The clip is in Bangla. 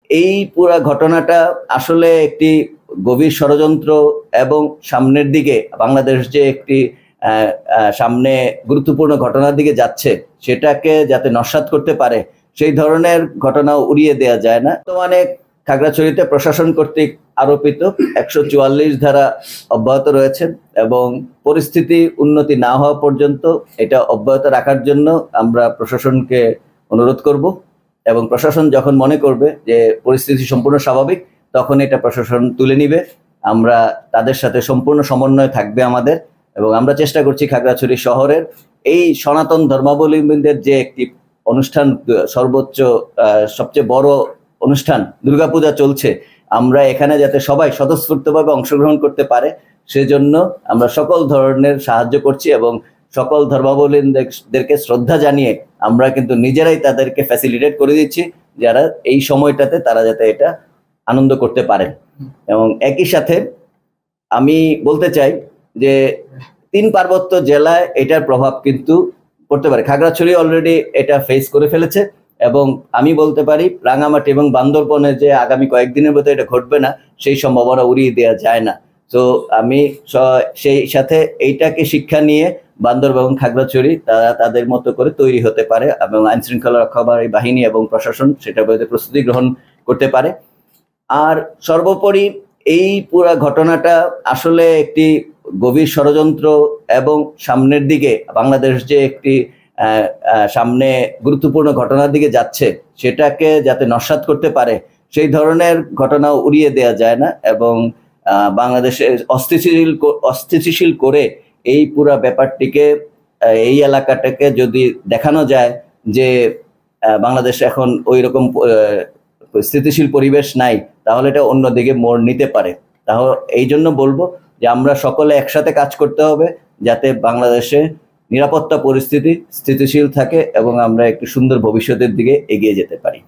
এই পুরা ঘটনাটা আসলে একটি গভীর ষড়যন্ত্র এবং সামনের দিকে বাংলাদেশ যে একটি সামনে গুরুত্বপূর্ণ ঘটনার দিকে যাচ্ছে সেটাকে যাতে নস্যাৎ করতে পারে সেই ধরনের ঘটনা উড়িয়ে দেওয়া যায় না। বর্তমানে খাগড়াছড়িতে প্রশাসন কর্তৃক আরোপিত 144 ধারা অব্যাহত রয়েছে এবং পরিস্থিতি উন্নতি না হওয়া পর্যন্ত এটা অব্যাহত রাখার জন্য আমরা প্রশাসনকে অনুরোধ করব এবং প্রশাসন যখন মনে করবে যে পরিস্থিতি সম্পূর্ণ স্বাভাবিক তখন এটা প্রশাসন তুলে নিবে। আমরা তাদের সাথে সম্পূর্ণ সমন্বয় থাকবে আমাদের এবং আমরা চেষ্টা করছি খাগড়াছড়ি শহরের এই সনাতন ধর্মাবলম্বীদের যে একটি অনুষ্ঠান, সর্বোচ্চ সবচেয়ে বড় অনুষ্ঠান দুর্গাপূজা চলছে, আমরা এখানে যাতে সবাই স্বতঃস্ফূর্তভাবে অংশগ্রহণ করতে পারে সেজন্য আমরা সকল ধরনের সাহায্য করছি এবং সকল ধর্মাবলম্বীদেরকে শ্রদ্ধা জানিয়ে আমরা কিন্তু নিজেরাই তাদেরকে ফ্যাসিলিটেট করে দিচ্ছি যারা এই সময়টাতে তারা যাতে এটা আনন্দ করতে পারেন। এবং একই সাথে আমি বলতে চাই যে 3 পার্বত্য জেলায় এটার প্রভাব কিন্তু পড়তে পারে। খাগড়াছড়ি অলরেডি এটা ফেস করে ফেলেছে এবং আমি বলতে পারি রাঙামাটি এবং বান্দরবনে যে আগামী কয়েকদিনের মধ্যে এটা ঘটবে না সেই সম্ভাবনা উড়িয়ে দেওয়া যায় না। তো আমি সেই সাথে এইটাকে শিক্ষা নিয়ে বান্দরবান এবং খাগড়াছড়ি তারা তাদের মতো করে তৈরি হতে পারে এবং আইন শৃঙ্খলা রক্ষাকারী বাহিনী এবং প্রশাসন সেটার বিরুদ্ধে প্রস্তুতি গ্রহণ করতে পারে। আর সর্বোপরি এই পুরা ঘটনাটা আসলে একটি গভীর ষড়যন্ত্র এবং সামনের দিকে বাংলাদেশ যে একটি সামনে গুরুত্বপূর্ণ ঘটনার দিকে যাচ্ছে সেটাকে যাতে নস্যাৎ করতে পারে সেই ধরনের ঘটনা উড়িয়ে দেওয়া যায় না এবং বাংলাদেশে অস্থিতিশীল করে এই পুরা ব্যাপারটিকে এই এলাকাটাকে যদি দেখানো যায় যে বাংলাদেশ এখন ওই রকম স্থিতিশীল পরিবেশ নাই তাহলে এটা অন্যদিকে মোড় নিতে পারে। তাহলে এই জন্য বলবো যে আমরা সকলে একসাথে কাজ করতে হবে যাতে বাংলাদেশে নিরাপত্তা পরিস্থিতি স্থিতিশীল থাকে এবং আমরা একটি সুন্দর ভবিষ্যতের দিকে এগিয়ে যেতে পারি।